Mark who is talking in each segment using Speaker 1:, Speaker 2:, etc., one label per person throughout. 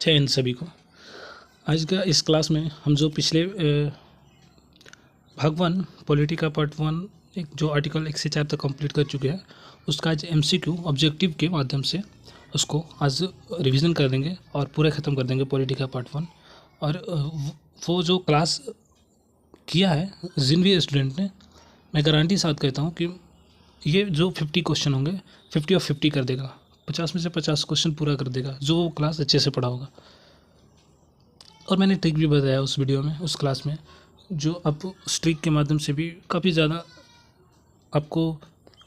Speaker 1: जय हिंद सभी को। आज का इस क्लास में हम जो पिछले भाग 1 पॉलिटी का पार्ट 1 एक जो आर्टिकल 1 से 4 तक कंप्लीट कर चुके हैं, उसका आज एमसीक्यू ऑब्जेक्टिव के माध्यम से उसको आज रिवीजन कर देंगे और पूरा ख़त्म कर देंगे पॉलिटी का पार्ट 1। और वो जो क्लास किया है जिन भी स्टूडेंट ने, मैं गारंटी साथ कहता हूँ कि ये जो 50 क्वेश्चन होंगे 50 और 50 कर देगा, 50 में से 50 क्वेश्चन पूरा कर देगा जो क्लास अच्छे से पढ़ा होगा। और मैंने ट्रिक भी बताया उस वीडियो में, उस क्लास में, जो आप उस ट्रिक के माध्यम से भी काफ़ी ज़्यादा आपको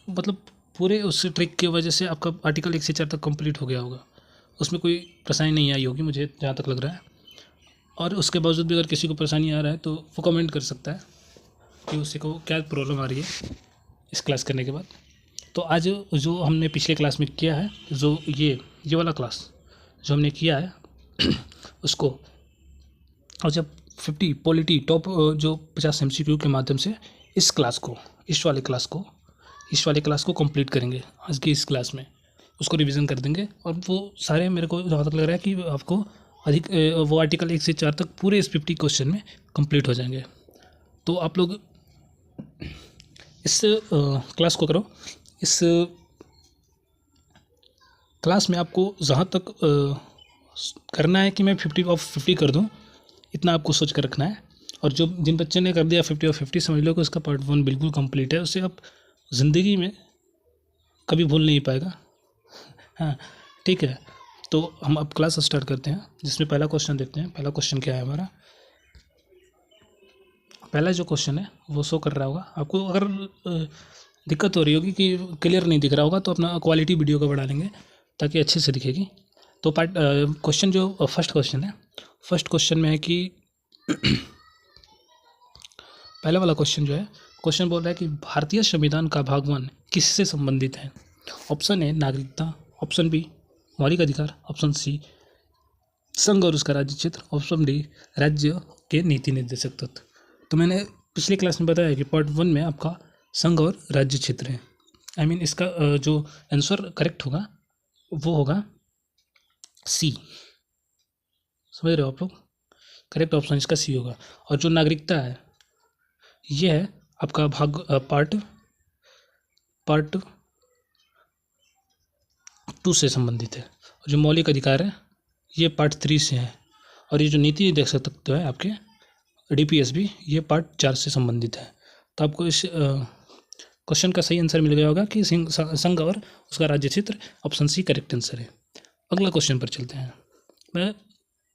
Speaker 1: मतलब पूरे उस ट्रिक की वजह से आपका आर्टिकल 1 से 4 तक कंप्लीट हो गया होगा। उसमें कोई परेशानी नहीं आई होगी मुझे जहाँ तक लग रहा है। और उसके बावजूद भी अगर किसी को परेशानी आ रहा है तो वो कमेंट कर सकता है कि उसे को क्या प्रॉब्लम आ रही है इस क्लास करने के बाद। तो आज जो हमने पिछले क्लास में किया है, जो ये वाला क्लास जो हमने किया है उसको, और जब 50 पॉलिटी टॉप जो 50 एमसीक्यू के माध्यम से इस वाले क्लास को कंप्लीट करेंगे आज की इस क्लास में, उसको रिवीजन कर देंगे। और वो सारे मेरे को जहाँ तक लग रहा है कि आपको अधिक वो आर्टिकल 1 से 4 तक पूरे इस 50 क्वेश्चन में कंप्लीट हो जाएंगे। तो आप लोग इस क्लास को करो। इस क्लास में आपको जहाँ तक करना है कि मैं 50 ऑफ 50 कर दूँ, इतना आपको सोच कर रखना है। और जो जिन बच्चे ने कर दिया 50 और 50, समझ लो कि उसका पार्ट 1 बिल्कुल कंप्लीट है, उसे अब ज़िंदगी में कभी भूल नहीं पाएगा। हाँ, ठीक है। तो हम अब क्लास स्टार्ट करते हैं, जिसमें पहला क्वेश्चन देखते हैं। पहला क्वेश्चन क्या है हमारा? पहला जो क्वेश्चन है वो शो कर रहा होगा आपको। अगर दिक्कत हो रही होगी कि क्लियर नहीं दिख रहा होगा तो अपना क्वालिटी वीडियो का बढ़ा लेंगे ताकि अच्छे से दिखेगी। तो क्वेश्चन जो फर्स्ट क्वेश्चन है, फर्स्ट क्वेश्चन में है कि पहला वाला क्वेश्चन जो है, क्वेश्चन बोल रहा है कि भारतीय संविधान का भाग 1 किससे संबंधित है? ऑप्शन ए नागरिकता, ऑप्शन बी मौलिक अधिकार, ऑप्शन सी संघ और उसका राज्य क्षेत्र, ऑप्शन डी राज्य के नीति निर्देशक तत्व। तो मैंने पिछले क्लास में बताया कि पार्ट 1 में आपका संघ और राज्य क्षेत्र है। इसका जो आंसर करेक्ट होगा वो होगा सी। समझ रहे हो आप लोग? करेक्ट ऑप्शन इसका सी होगा। और जो नागरिकता है ये है आपका पार्ट 2 से संबंधित है। और जो मौलिक अधिकार है ये पार्ट 3 से है। और ये जो नीति देख सकते हैं आपके डीपीएस भी, ये पार्ट 4 से संबंधित है। तो आपको इस क्वेश्चन का सही आंसर मिल गया होगा कि संघ और उसका राज्य क्षेत्र, ऑप्शन सी करेक्ट आंसर है। अगला क्वेश्चन पर चलते हैं। मैं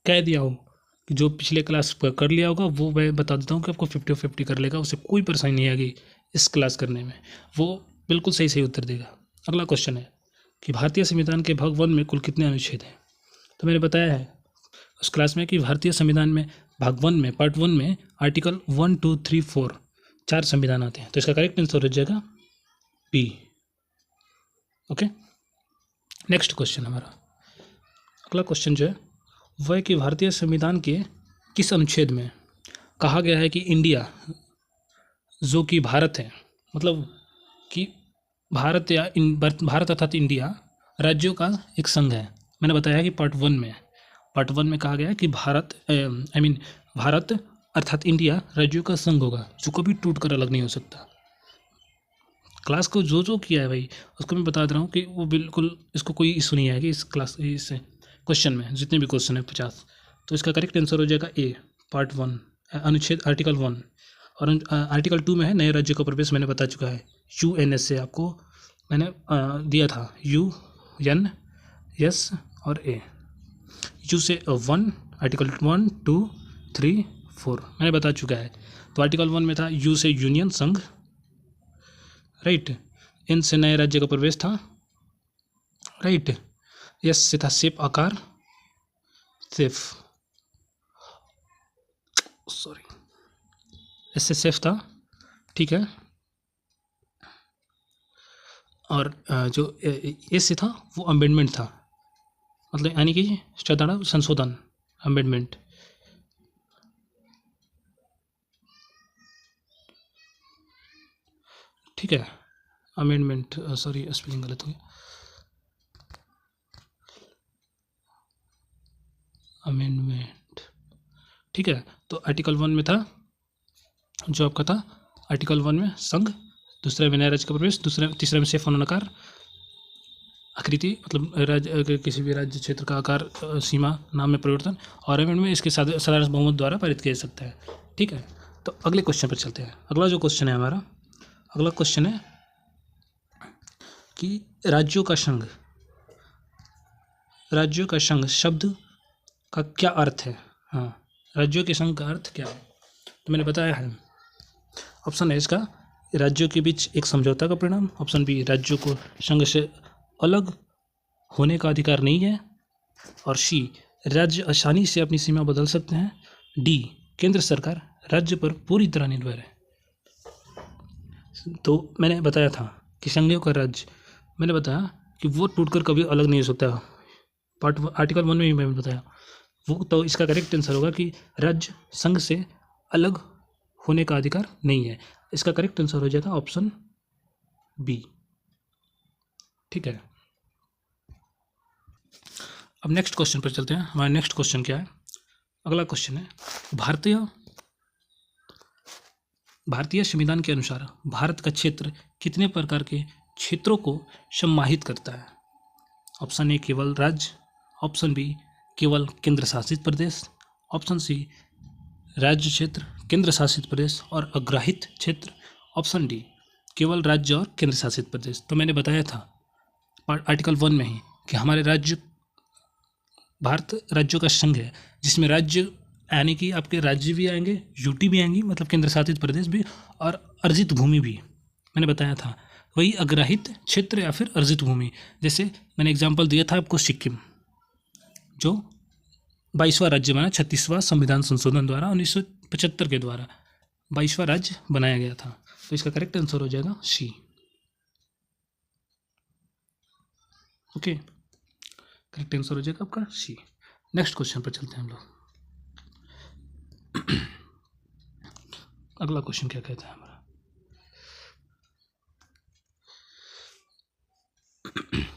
Speaker 1: कह दिया हूँ कि जो पिछले क्लास पर कर लिया होगा वो मैं बता देता हूँ कि आपको 50 और 50 कर लेगा, उसे कोई परेशानी नहीं आएगी इस क्लास करने में, वो बिल्कुल सही सही उत्तर देगा। अगला क्वेश्चन है कि भारतीय संविधान के भाग 1 में कुल कितने अनुच्छेद हैं? तो मैंने बताया है उस क्लास में कि भारतीय संविधान में भाग 1 में, पार्ट 1 में आर्टिकल 1, 2, 3, 4 4 संविधान आते हैं। तो इसका करेक्ट आंसर हो जाएगा बी। ओके, नेक्स्ट क्वेश्चन हमारा, अगला क्वेश्चन जो है वह है कि भारतीय संविधान के किस अनुच्छेद में कहा गया है कि इंडिया, जो कि भारत है, मतलब कि भारत या भारत अर्थात इंडिया राज्यों का एक संघ है। मैंने बताया कि पार्ट 1 में कहा गया है कि भारत अर्थात इंडिया राज्यों का संघ होगा जो कभी टूट कर अलग नहीं हो सकता। क्लास को जो किया है भाई उसको मैं बता दे रहा हूँ कि वो बिल्कुल इसको कोई इशू नहीं आएगी इस क्वेश्चन में, जितने भी क्वेश्चन है 50। तो इसका करेक्ट आंसर हो जाएगा ए, पार्ट 1 अनुच्छेद आर्टिकल 1। और आर्टिकल 2 में है नए राज्य का प्रवेश, मैंने बता चुका है। UN से आपको मैंने दिया था UN और A। यू से 1, आर्टिकल 1, 2, 3, 4 मैंने बता चुका है। तो आर्टिकल 1 में था यू से यूनियन संघ, राइट। N से नए राज्य का प्रवेश था, राइट। S से था शेप आकार, सेफ, सॉरी S से सेफ था, ठीक है। और जो A से था वो अमेंडमेंट था, मतलब यानी कि संशोधन, अमेंडमेंट। ठीक है, अमेंडमेंट, सॉरी स्पेलिंग गलत हो गया। अमेंडमेंट। ठीक है, तो आर्टिकल 1 में था जो आपका था आर्टिकल 1 में संघ, दूसरे में नए राज्य का प्रवेश, तीसरे में से होना नकार, आकृति मतलब राज्य किसी भी राज्य क्षेत्र का आकार, सीमा, नाम में परिवर्तन, और अमेंडमेंट में इसके साधारण बहुमत द्वारा पारित किया जा सकता है। ठीक है, तो अगले क्वेश्चन पर चलते हैं। अगला जो क्वेश्चन है हमारा, अगला क्वेश्चन है कि राज्यों का संघ शब्द का क्या अर्थ है। हाँ, राज्यों के संघ का अर्थ क्या है, तो मैंने बताया है। ऑप्शन है इसका, राज्यों के बीच एक समझौता का परिणाम। ऑप्शन बी, राज्यों को संघ से अलग होने का अधिकार नहीं है। और सी, राज्य आसानी से अपनी सीमा बदल सकते हैं। डी, केंद्र सरकार राज्य पर पूरी तरह निर्भर है। तो मैंने बताया था कि संघीय का राज्य, मैंने बताया कि वो टूटकर कभी अलग नहीं हो सकता। आर्टिकल 1 में ही मैंने बताया वो, तो इसका करेक्ट आंसर होगा कि राज्य संघ से अलग होने का अधिकार नहीं है। इसका करेक्ट आंसर हो जाएगा ऑप्शन बी। ठीक है, अब नेक्स्ट क्वेश्चन पर चलते हैं। हमारा नेक्स्ट क्वेश्चन क्या है, अगला क्वेश्चन है, भारतीय संविधान के अनुसार भारत का क्षेत्र कितने प्रकार के क्षेत्रों को समाहित करता है। ऑप्शन ए, केवल राज्य। ऑप्शन बी, केवल केंद्र शासित प्रदेश। ऑप्शन सी, राज्य क्षेत्र, केंद्र शासित प्रदेश और अग्राहित क्षेत्र। ऑप्शन डी, केवल राज्य और केंद्र शासित प्रदेश। तो मैंने बताया था आर्टिकल 1 में ही कि हमारे भारत राज्यों का संघ है, जिसमें राज्य यानी कि आपके राज्य भी आएंगे, यूटी भी आएंगी मतलब केंद्र शासित प्रदेश भी, और अर्जित भूमि भी मैंने बताया था। वही अग्राहित क्षेत्र या फिर अर्जित भूमि, जैसे मैंने एग्जांपल दिया था आपको सिक्किम, जो 22वां राज्य बना 36वां संविधान संशोधन द्वारा 1975 के द्वारा 22वां राज्य बनाया गया था। तो इसका करेक्ट आंसर हो जाएगा सी। ओके, करेक्ट आंसर हो जाएगा आपका सी। नेक्स्ट क्वेश्चन पर चलते हैं हम लोग। अगला क्वेश्चन क्या कहता है हमारा,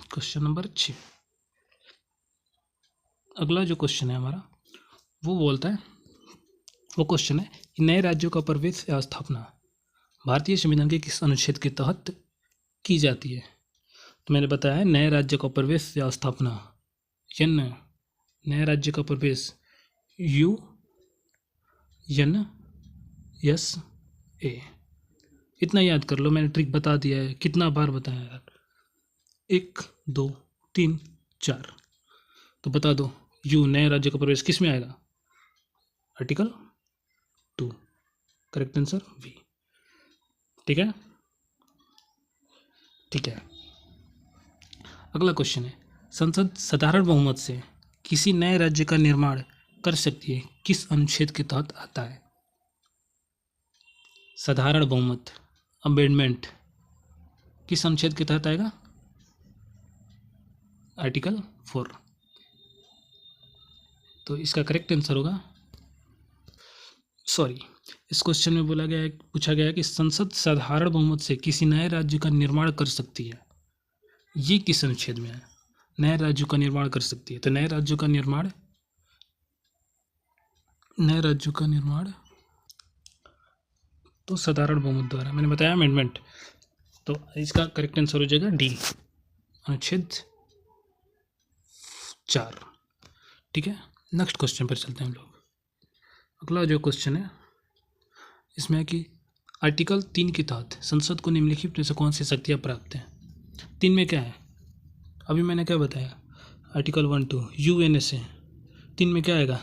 Speaker 1: क्वेश्चन नंबर 6। अगला जो क्वेश्चन है हमारा वो बोलता है, वो क्वेश्चन है कि नए राज्यों का प्रवेश या स्थापना भारतीय संविधान के किस अनुच्छेद के तहत की जाती है। तो मैंने बताया है नए राज्य का प्रवेश या स्थापना, नए राज्य का प्रवेश UNSA। इतना याद कर लो, मैंने ट्रिक बता दिया है, कितना बार बताया यार, 1 2 3 4। तो बता दो नए राज्य का प्रवेश किस में आएगा, आर्टिकल 2। Correct answer B. ठीक है, ठीक है। अगला क्वेश्चन है, संसद साधारण बहुमत से किसी नए राज्य का निर्माण कर सकती है, किस अनुच्छेद के तहत आता है। साधारण बहुमत अमेंडमेंट किस अनुच्छेद के तहत आएगा, आर्टिकल 4। तो इसका करेक्ट आंसर होगा, सॉरी, इस क्वेश्चन में पूछा गया है कि संसद साधारण बहुमत से किसी नए राज्य का निर्माण कर सकती है, ये किस अनुच्छेद में है, नए राज्यों का निर्माण कर सकती है। तो नए राज्यों का निर्माण तो साधारण बहुमत द्वारा, मैंने बताया अमेंडमेंट। तो इसका करेक्ट आंसर हो जाएगा डी, अनुच्छेद 4। ठीक है, नेक्स्ट क्वेश्चन पर चलते हैं हम लोग। अगला जो क्वेश्चन है इसमें है कि आर्टिकल 3 के तहत संसद को निम्नलिखित में से कौन सी शक्तियाँ प्राप्त हैं। 3 में क्या है, अभी मैंने क्या बताया, आर्टिकल 1 2 UNSA। 3 में क्या आएगा,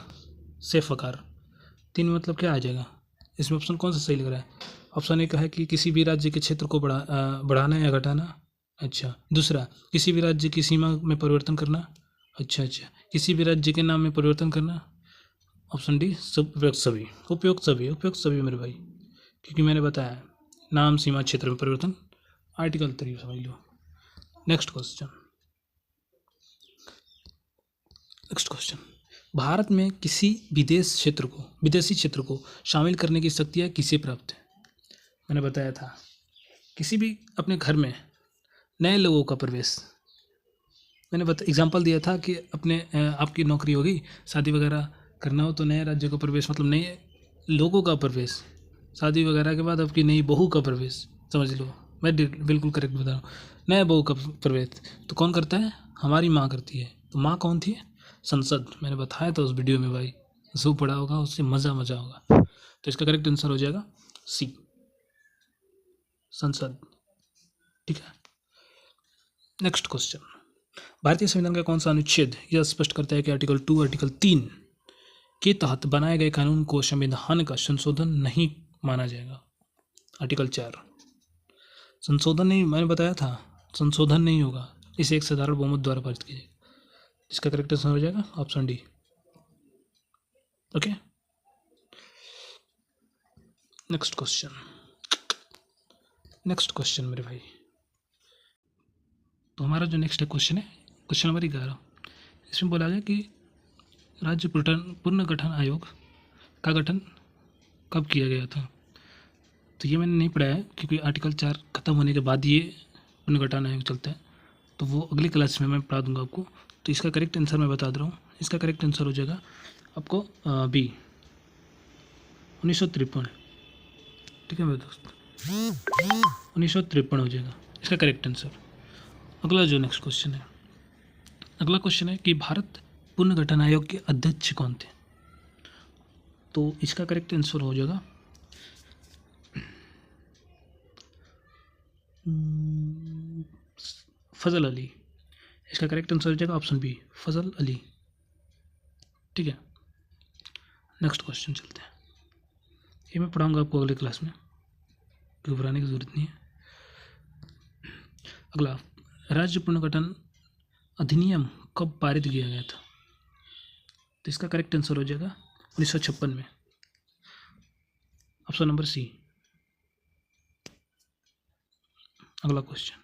Speaker 1: सेफ आकार। 3 में मतलब क्या आ जाएगा, इसमें ऑप्शन कौन सा सही लग रहा है। ऑप्शन एक है कि किसी भी राज्य के क्षेत्र को बढ़ाना या घटाना। अच्छा, दूसरा किसी भी राज्य की सीमा में परिवर्तन करना। अच्छा, किसी भी राज्य के नाम में परिवर्तन करना। ऑप्शन डी, उपयुक्त सभी मेरे भाई, क्योंकि मैंने बताया नाम, सीमा, क्षेत्र में परिवर्तन, आर्टिकल 3 समझ लो। नेक्स्ट क्वेश्चन, भारत में किसी विदेशी क्षेत्र को शामिल करने की शक्तियाँ किसे प्राप्त है। मैंने बताया था किसी भी अपने घर में नए लोगों का प्रवेश, मैंने एग्जाम्पल दिया था कि अपने आपकी नौकरी होगी, शादी वगैरह करना हो तो नए राज्य का प्रवेश, मतलब नए लोगों का प्रवेश, शादी वगैरह के बाद आपकी नई बहू का प्रवेश, समझ लो, मैं बिल्कुल करेक्ट बता रहा हूँ। नए बहू का प्रवेश तो कौन करता है? हमारी माँ करती है। तो माँ कौन थी? संसद। मैंने बताया था उस वीडियो में भाई, जो पढ़ा होगा उससे मज़ा होगा। तो इसका करेक्ट आंसर हो जाएगा सी, संसद। ठीक है, नेक्स्ट क्वेश्चन। भारतीय संविधान का कौन सा अनुच्छेद यह स्पष्ट करता है कि आर्टिकल 2 आर्टिकल 3 के तहत बनाए गए कानून को संविधान का संशोधन नहीं माना जाएगा? आर्टिकल 4 संशोधन नहीं, मैंने बताया था संशोधन नहीं होगा, इसे एक साधारण बहुमत द्वारा पारित कीजिए। इसका करेक्ट आंसर हो जाएगा option D. Okay, next question मेरे भाई। तो हमारा जो नेक्स्ट क्वेश्चन है क्वेश्चन नंबर 11। इसमें बोला गया कि राज्य पुनर्गठन आयोग का गठन कब किया गया था? तो ये मैंने नहीं पढ़ा है क्योंकि आर्टिकल 4 खत्म होने के बाद ये पुनर्गठन आयोग चलता है, तो वो अगली क्लास में मैं पढ़ा दूंगा आपको। तो इसका करेक्ट आंसर मैं बता दे रहा हूँ। इसका करेक्ट आंसर हो जाएगा आपको बी, 1953। ठीक है मेरे दोस्त, 1953 हो जाएगा इसका करेक्ट आंसर। अगला जो नेक्स्ट क्वेश्चन है, अगला क्वेश्चन है कि भारत पुनर्गठन आयोग के अध्यक्ष कौन थे? तो इसका करेक्ट आंसर हो जाएगा फजल अली। इसका करेक्ट आंसर हो जाएगा ऑप्शन बी, फजल अली। ठीक है, नेक्स्ट क्वेश्चन चलते हैं। ये मैं पढ़ाऊंगा आपको अगले क्लास में, घबराने की जरूरत नहीं है। अगला, राज्य पुनर्गठन अधिनियम कब पारित किया गया था? तो इसका करेक्ट आंसर हो जाएगा 1956 में, ऑप्शन नंबर सी। अगला क्वेश्चन,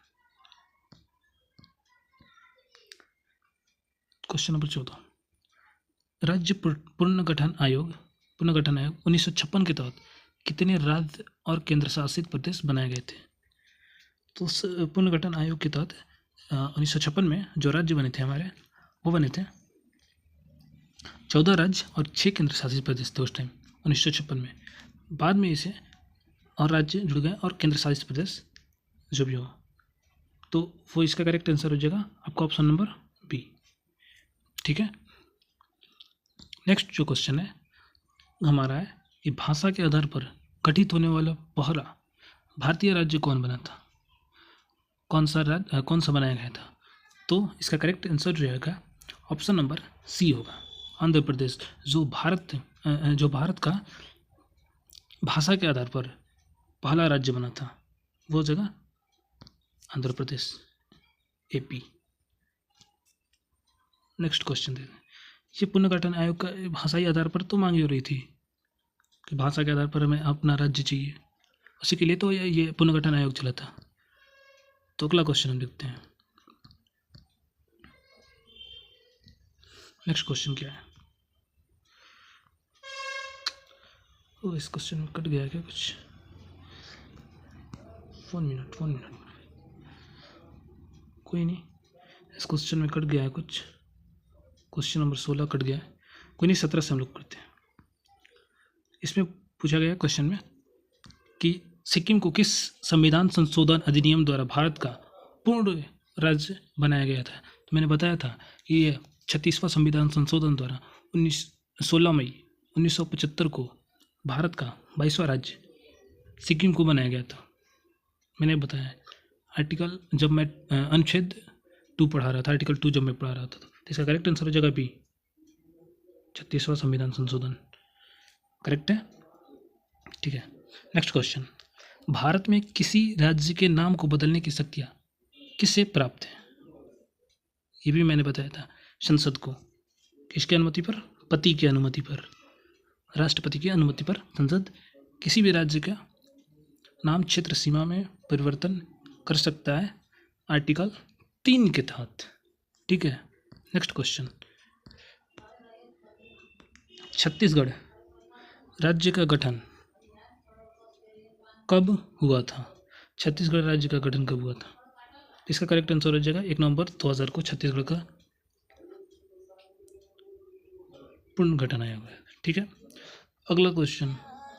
Speaker 1: क्वेश्चन नंबर 14। राज्य पुनर्गठन आयोग 1956 के तहत कितने राज्य और केंद्र शासित प्रदेश बनाए गए थे? तो उस पुनर्गठन आयोग के तहत 1956 में जो राज्य बने थे हमारे, वो बने थे 14 राज्य और 6 केंद्र शासित प्रदेश थे उस टाइम 1956 में। बाद में इसे और राज्य जुड़ गए और केंद्र शासित प्रदेश जो भी हो, तो वो इसका करेक्ट आंसर हो जाएगा आपका ऑप्शन नंबर बी। ठीक है, नेक्स्ट जो क्वेश्चन है हमारा है कि भाषा के आधार पर गठित होने वाला पहला भारतीय राज्य कौन बना था? कौन सा बनाया गया था? तो इसका करेक्ट आंसर जो रहेगा ऑप्शन नंबर सी होगा, आंध्र प्रदेश। जो भारत का भाषा के आधार पर पहला राज्य बना था वो जगह Andhra Pradesh, AP. Next question देखते हैं। ये पुनर्गठन आयोग का भाषाई आधार पर तो मांगी हो रही थी कि भाषा के आधार पर हमें अपना राज्य चाहिए, उसी के लिए तो ये पुनर्गठन आयोग चला था। तो अगला क्वेश्चन हम देखते हैं। नेक्स्ट क्वेश्चन क्या है? ओ, इस क्वेश्चन में कट गया क्या कुछ? 1 मिनट कोई नहीं, इस क्वेश्चन में कट गया है कुछ, क्वेश्चन नंबर 16 कट गया है, कोई नहीं, 17 से हम लोग करते हैं। इसमें पूछा गया क्वेश्चन में कि सिक्किम को किस संविधान संशोधन अधिनियम द्वारा भारत का पूर्ण राज्य बनाया गया था? तो मैंने बताया था कि ये 36वां संविधान संशोधन द्वारा 16 मई 1975 को भारत का 22वां राज्य सिक्किम को बनाया गया था। मैंने बताया आर्टिकल, जब मैं अनुच्छेद 2 पढ़ा रहा था, आर्टिकल 2 जब मैं पढ़ा रहा था, तो इसका करेक्ट आंसर हो जाएगा बी, 36वां संविधान संशोधन। करेक्ट है, ठीक है। नेक्स्ट क्वेश्चन, भारत में किसी राज्य के नाम को बदलने की शक्तियाँ किससे प्राप्त है? ये भी मैंने बताया था, संसद को। किसकी अनुमति पर? पति की अनुमति पर, राष्ट्रपति की अनुमति पर संसद किसी भी राज्य का नाम क्षेत्र सीमा में परिवर्तन कर सकता है आर्टिकल 3 के तहत। ठीक है, नेक्स्ट क्वेश्चन, छत्तीसगढ़ राज्य का गठन कब हुआ था? छत्तीसगढ़ राज्य का गठन कब हुआ था? तो इसका करेक्ट आंसर हो जाएगा 1 नवंबर 2000 को छत्तीसगढ़ का पुनर्गठन आया हुआ है। ठीक है, अगला क्वेश्चन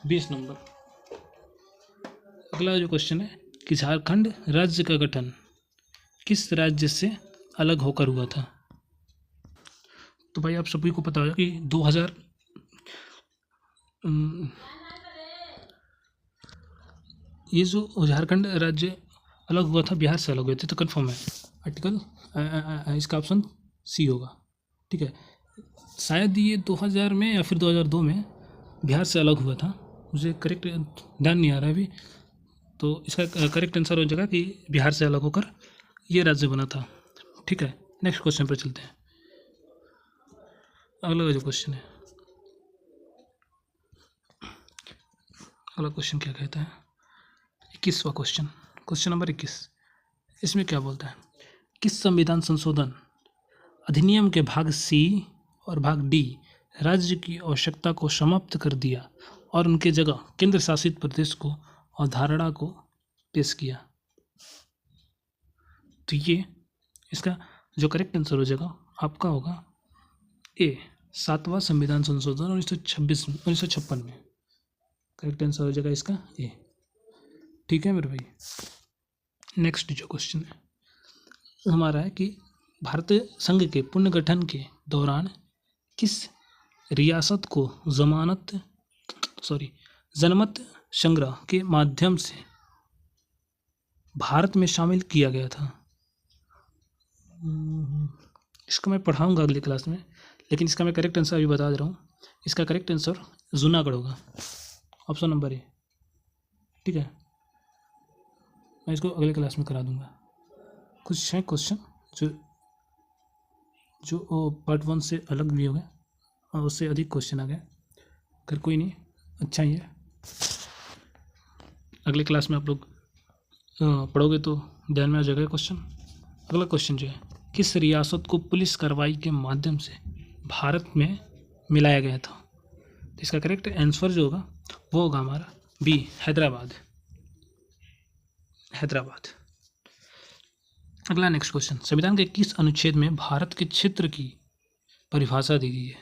Speaker 1: 20 नंबर। अगला जो क्वेश्चन है कि झारखंड राज्य का गठन किस राज्य से अलग होकर हुआ था? तो भाई आप सभी को पता होगा कि 2000 ये जो झारखंड राज्य अलग हुआ था बिहार से अलग हुए थे, तो कन्फर्म है आर्टिकल इसका ऑप्शन सी होगा। ठीक है, शायद ये 2000 में या फिर 2002 में बिहार से अलग हुआ था, मुझे करेक्ट ध्यान नहीं आ रहा है अभी। तो इसका करेक्ट आंसर हो जाएगा कि बिहार से अलग होकर ये राज्य बना था। ठीक है, नेक्स्ट क्वेश्चन पर चलते हैं। अगला जो क्वेश्चन है, अगला क्वेश्चन क्या कहता है? 21वां क्वेश्चन, क्वेश्चन नंबर 21। इसमें क्या बोलता है? किस संविधान संशोधन अधिनियम के भाग सी और भाग डी राज्य की आवश्यकता को समाप्त कर दिया और उनके जगह केंद्र शासित प्रदेश को अवधारणा को पेश किया? तो ये इसका जो करेक्ट आंसर हो जाएगा आपका होगा ए, 7वां संविधान संशोधन 1956 में। करेक्ट आंसर हो जाएगा इसका ए। ठीक है मेरे भाई, नेक्स्ट जो क्वेश्चन है हमारा है कि भारतीय संघ के पुनर्गठन के दौरान किस रियासत को जनमत संग्रह के माध्यम से भारत में शामिल किया गया था? इसको मैं पढ़ाऊंगा अगली क्लास में, लेकिन इसका मैं करेक्ट आंसर अभी बता दे रहा हूँ। इसका करेक्ट आंसर जूनागढ़ होगा, ऑप्शन नंबर ए। ठीक है, मैं इसको अगले क्लास में करा दूंगा। कुछ है क्वेश्चन जो पार्ट 1 से अलग भी हो गए और उससे अधिक क्वेश्चन आ गए, कर कोई नहीं, अच्छा ही है। अगले क्लास में आप लोग पढ़ोगे तो ध्यान में आ जाएगा क्वेश्चन। अगला क्वेश्चन जो है, किस रियासत को पुलिस कार्रवाई के माध्यम से भारत में मिलाया गया था? तो इसका करेक्ट आंसर जो होगा वो होगा हमारा बी, हैदराबाद। अगला नेक्स्ट क्वेश्चन, संविधान के किस अनुच्छेद में भारत के क्षेत्र की परिभाषा दी गई है?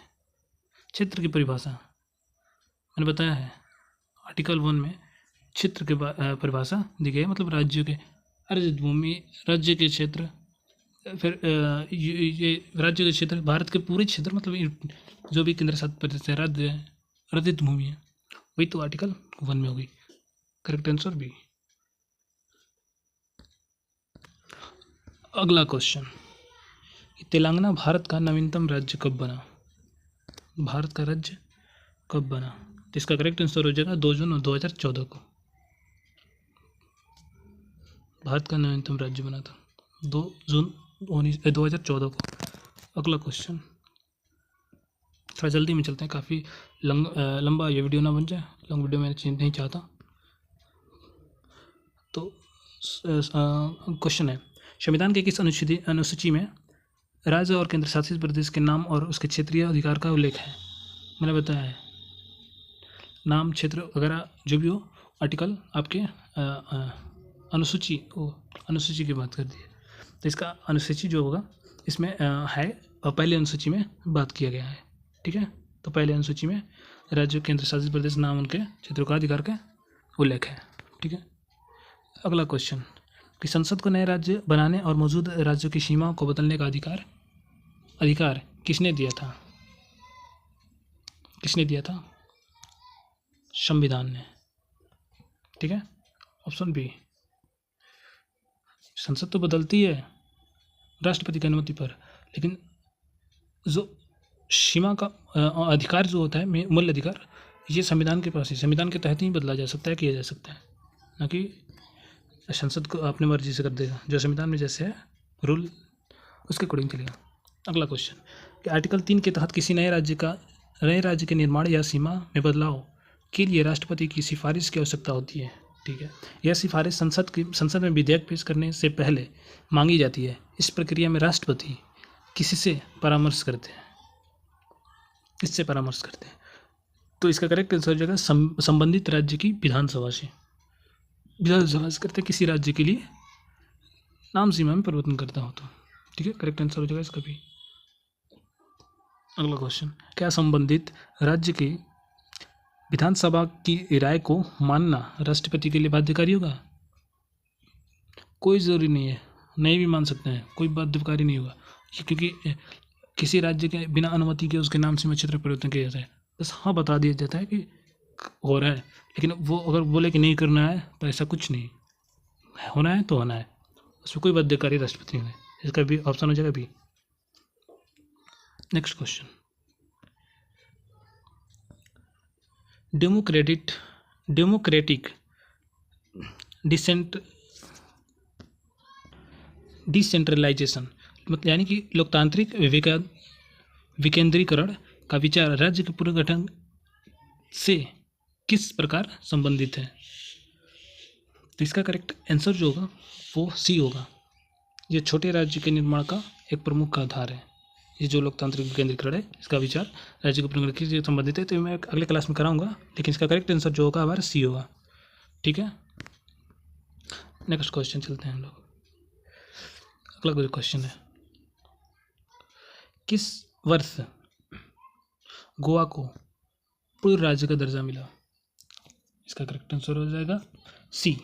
Speaker 1: क्षेत्र की परिभाषा मैंने बताया है, आर्टिकल 1 में क्षेत्र की परिभाषा दी गई है, मतलब राज्यों के अर्ध भूमि, राज्य के क्षेत्र, फिर ये राज्य के क्षेत्र, भारत के पूरे क्षेत्र, मतलब जो भी केंद्र शासित प्रदेश है, राज्य है, अर्धित भूमि है, वही तो आर्टिकल 1 में होगी। Correct answer B. अगला क्वेश्चन, तेलंगाना भारत का नवीनतम राज्य कब बना? भारत का राज्य कब बना? तो इसका करेक्ट आंसर हो जाएगा 2 जून 2014 को भारत का नवीनतम राज्य बना था, 2 जून 2014 को। अगला क्वेश्चन, थोड़ा जल्दी में चलते हैं, काफ़ी लंबा ये वीडियो ना बन जाए, लॉन्ग वीडियो मैं नहीं चाहता। तो क्वेश्चन है, संविधान के किस अनुसूची में राज्य और केंद्र शासित प्रदेश के नाम और उसके क्षेत्रीय अधिकार का उल्लेख है? मैंने बताया है, नाम, क्षेत्र वगैरह जो भी हो, आर्टिकल आपके अनुसूची की बात कर दी है। तो इसका अनुसूची जो होगा इसमें है, पहले अनुसूची में बात किया गया है। ठीक है, तो पहले अनुसूची में राज्य, केंद्र शासित प्रदेश, नाम, उनके क्षेत्रों का अधिकार का उल्लेख है। ठीक है, अगला क्वेश्चन, कि संसद को नए राज्य बनाने और मौजूद राज्यों की सीमाओं को बदलने का अधिकार किसने दिया था? संविधान ने। ठीक है, ऑप्शन बी। संसद तो बदलती है राष्ट्रपति की अनुमति पर, लेकिन जो सीमा का अधिकार जो होता है, मूल अधिकार, ये संविधान के पास ही, संविधान के तहत ही बदला जा सकता है, किया जा सकता है, ना कि संसद को अपनी मर्जी से कर देगा। जो संविधान में जैसे है रूल, उसके अकॉर्डिंग चलेगा। अगला क्वेश्चन, कि आर्टिकल 3 के तहत किसी नए राज्य के निर्माण या सीमा में बदलाव के लिए राष्ट्रपति की सिफारिश की आवश्यकता होती है। ठीक है, यह सिफारिश संसद में विधेयक पेश करने से पहले मांगी जाती है। इस प्रक्रिया में राष्ट्रपति किससे परामर्श करते हैं? तो इसका करेक्ट आंसर हो जाएगा संबंधित राज्य की विधानसभा से करते हैं किसी राज्य के लिए नाम सीमा में परिवर्तन करता हो तो। ठीक है, करेक्ट आंसर हो जाएगा इसका भी। अगला क्वेश्चन, क्या संबंधित राज्य के विधानसभा की राय को मानना राष्ट्रपति के लिए बाध्यकारी होगा? कोई ज़रूरी नहीं है, नहीं भी मान सकते हैं, कोई बाध्यकारी नहीं होगा, क्योंकि किसी राज्य के बिना अनुमति के उसके नाम सीमा क्षेत्र परिवर्तन किया जाता है। बस हाँ बता दिया जाता है कि हो रहा है, लेकिन वो अगर बोले कि नहीं करना है तो ऐसा कुछ नहीं, होना है तो होना है, उसमें कोई बाध्यकारी राष्ट्रपति नहीं है। इसका भी ऑप्शन हो जाएगा B. Next question, democratic decentralization मतलब यानी कि लोकतांत्रिक विकेंद्रीकरण का विचार राज्य के पुनर्गठन से किस प्रकार संबंधित है? तो इसका करेक्ट आंसर जो होगा वो सी होगा। ये छोटे राज्य के निर्माण का एक प्रमुख आधार है। ये जो लोकतांत्रिक विकेंद्रीकरण है इसका विचार राज्य के पुनर्गठन से संबंधित है। तो मैं अगले क्लास में कराऊंगा, लेकिन इसका करेक्ट आंसर जो होगा हमारा सी होगा। ठीक है, नेक्स्ट क्वेश्चन चलते हैं हम लोग। अगला कोई क्वेश्चन है, किस वर्ष गोवा को पूर्ण राज्य का दर्जा मिला? इसका करेक्ट आंसर हो जाएगा सी।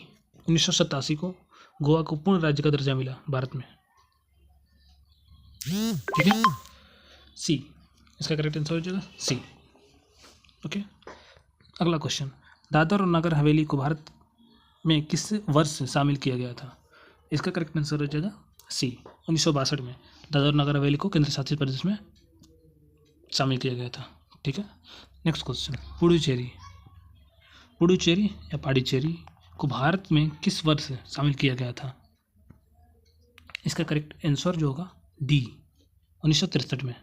Speaker 1: 1987 को गोवा को पूर्ण राज्य का दर्जा मिला भारत में। ठीक है, सी इसका करेक्ट आंसर हो जाएगा सी। ओके, अगला क्वेश्चन, दादर और नगर हवेली को भारत में किस वर्ष शामिल किया गया था? इसका करेक्ट आंसर हो जाएगा सी। 1962 में दादर और नगर हवेली को केंद्र शासित प्रदेश में शामिल किया गया था। ठीक है, नेक्स्ट क्वेश्चन, पुडुचेरी या पाडिचेरी को भारत में किस वर्ष शामिल किया गया था? इसका करेक्ट आंसर जो होगा डी, 1963 में।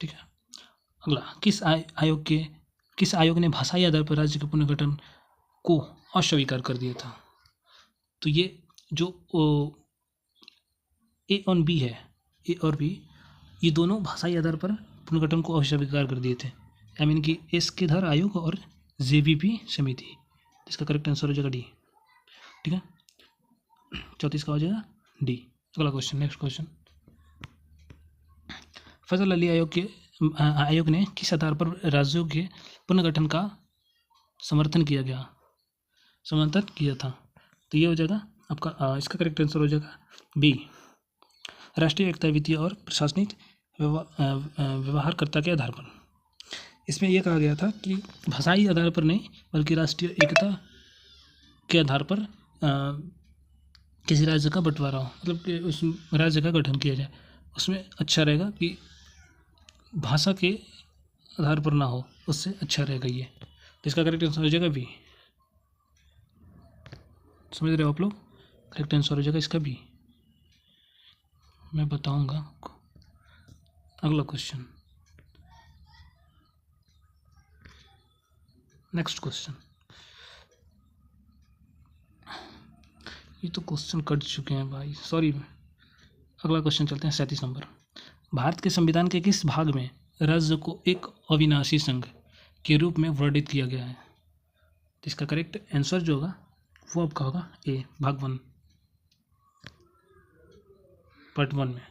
Speaker 1: ठीक है, अगला, किस आयोग ने भाषाई आधार पर राज्य के पुनर्गठन को अस्वीकार कर दिया था? तो ये जो ए और बी है, ए और बी ये दोनों भाषाई आधार पर पुनर्गठन को अस्वीकार कर दिए थे। आई मीन कि एस के धर आयोग और जेबीपी समिति। इसका करेक्ट आंसर हो जाएगा डी। ठीक है, 34 का हो जाएगा डी। अगला क्वेश्चन, नेक्स्ट क्वेश्चन, फजल अली आयोग ने किस आधार पर राज्यों के पुनर्गठन का समर्थन किया था? तो ये हो जाएगा आपका इसका करेक्ट आंसर हो जाएगा बी, राष्ट्रीय एकता, वित्तीय और प्रशासनिक व्यवहारकर्ता के आधार पर। इसमें यह कहा गया था कि भाषाई आधार पर नहीं बल्कि राष्ट्रीय एकता के आधार पर किसी राज्य का बंटवारा हो, मतलब कि उस राज्य का गठन किया जाए। उसमें अच्छा रहेगा कि भाषा के आधार पर ना हो, उससे अच्छा रहेगा ये। तो इसका करेक्ट आंसर हो जाएगा बी। समझ रहे हो आप लोग? करेक्ट आंसर हो जाएगा इसका बी, मैं बताऊंगा आपको। अगला क्वेश्चन, नेक्स्ट क्वेश्चन, ये तो क्वेश्चन कट चुके हैं भाई, सॉरी। अगला क्वेश्चन चलते हैं 37 नंबर, भारत के संविधान के किस भाग में राज्य को एक अविनाशी संघ के रूप में वर्णित किया गया है? तो इसका करेक्ट आंसर जो होगा वो आपका होगा ए, भाग 1 पार्ट 1 में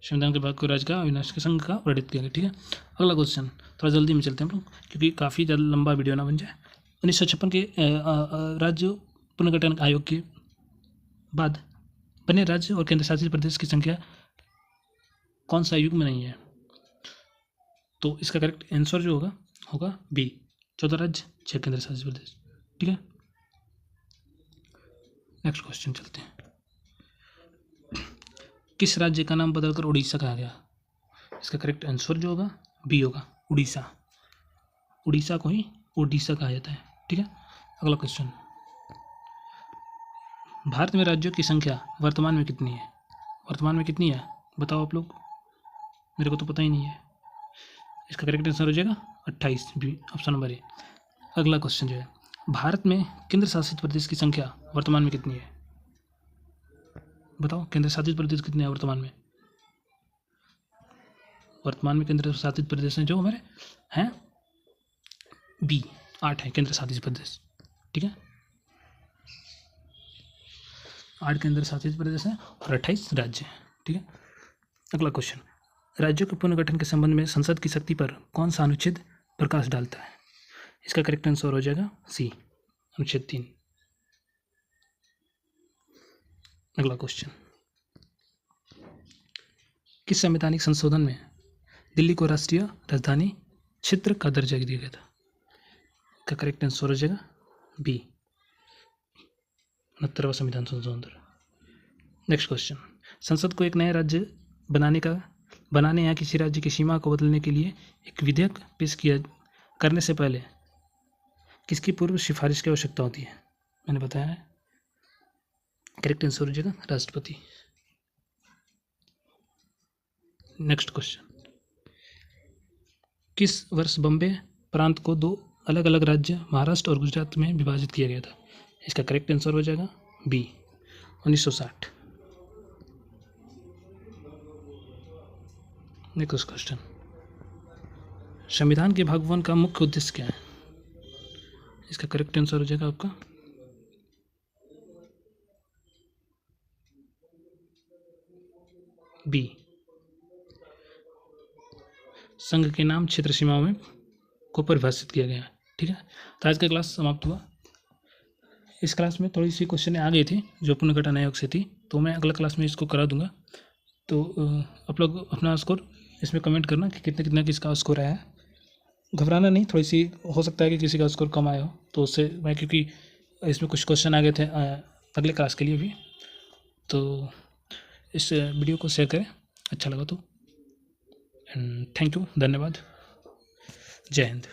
Speaker 1: संविधान के भाग को राज्य का अविनाशी संघ का वर्णित किया गया। ठीक है, अगला क्वेश्चन थोड़ा जल्दी में चलते हैं हम लोग, क्योंकि काफ़ी ज़्यादा लंबा वीडियो ना बन जाए। 1956 के राज्य पुनर्गठन आयोग के बाद बने राज्य और केंद्र शासित प्रदेश की संख्या कौन सा युग में नहीं है? तो इसका करेक्ट आंसर जो होगा बी, 14 राज्य 6 केंद्र शासित प्रदेश। ठीक है, नेक्स्ट क्वेश्चन चलते हैं, किस राज्य का नाम बदलकर उड़ीसा कहा गया? इसका करेक्ट आंसर जो होगा बी होगा, उड़ीसा। उड़ीसा को ही ओडिशा कहा जाता है। ठीक है, अगला क्वेश्चन, भारत में राज्यों की संख्या वर्तमान में कितनी है? वर्तमान में कितनी है बताओ आप लोग, मेरे को तो पता ही नहीं है। इसका करेक्ट आंसर हो जाएगा 28 बी, ऑप्शन नंबर ए। अगला क्वेश्चन जो है, भारत में केंद्र शासित प्रदेश की संख्या वर्तमान में कितनी है? बताओ, केंद्र शासित प्रदेश कितने हैं वर्तमान में? वर्तमान में केंद्र शासित प्रदेश हैं जो हमारे हैं बी, 8 है केंद्र शासित प्रदेश। ठीक है, 8 केंद्र शासित प्रदेश हैं और 28 राज्य हैं। ठीक है, अगला क्वेश्चन, राज्यों के पुनर्गठन के संबंध में संसद की शक्ति पर कौन सा अनुच्छेद प्रकाश डालता है? इसका करेक्ट आंसर हो जाएगा सी, अनुच्छेद 3। अगला क्वेश्चन, किस संवैधानिक संशोधन में दिल्ली को राष्ट्रीय राजधानी क्षेत्र का दर्जा दिया गया था? इसका करेक्ट आंसर हो जाएगा बी, 69वां संविधान संशोधन। नेक्स्ट क्वेश्चन, संसद को एक नया राज्य बनाने या किसी राज्य की सीमा को बदलने के लिए एक विधेयक पेश करने से पहले किसकी पूर्व सिफारिश की आवश्यकता होती है? मैंने बताया है, करेक्ट आंसर हो जाएगा राष्ट्रपति। नेक्स्ट क्वेश्चन, किस वर्ष बॉम्बे प्रांत को 2 अलग अलग राज्य महाराष्ट्र और गुजरात में विभाजित किया गया था? इसका करेक्ट आंसर हो जाएगा बी, 1960। नेक्स्ट क्वेश्चन, संविधान के भाग 1 का मुख्य उद्देश्य क्या है? इसका करेक्ट आंसर हो जाएगा आपका बी, संघ के नाम क्षेत्र सीमाओं में को परिभाषित किया गया है। ठीक है, तो आज का क्लास समाप्त हुआ। इस क्लास में थोड़ी सी क्वेश्चन आ गई थी जो पुनर्गठन आयोग से थी, तो मैं अगला क्लास में इसको करा दूंगा। तो आप लोग अपना स्कोर इसमें कमेंट करना कि कितना कितना किसका स्कोर आया है। घबराना नहीं, थोड़ी सी हो सकता है कि किसी का स्कोर कम आया हो, तो उससे मैं, क्योंकि इसमें कुछ क्वेश्चन आ गए थे अगले क्लास के लिए भी, तो इस वीडियो को शेयर करें अच्छा लगा तो। एंड थैंक यू, धन्यवाद, जय हिंद।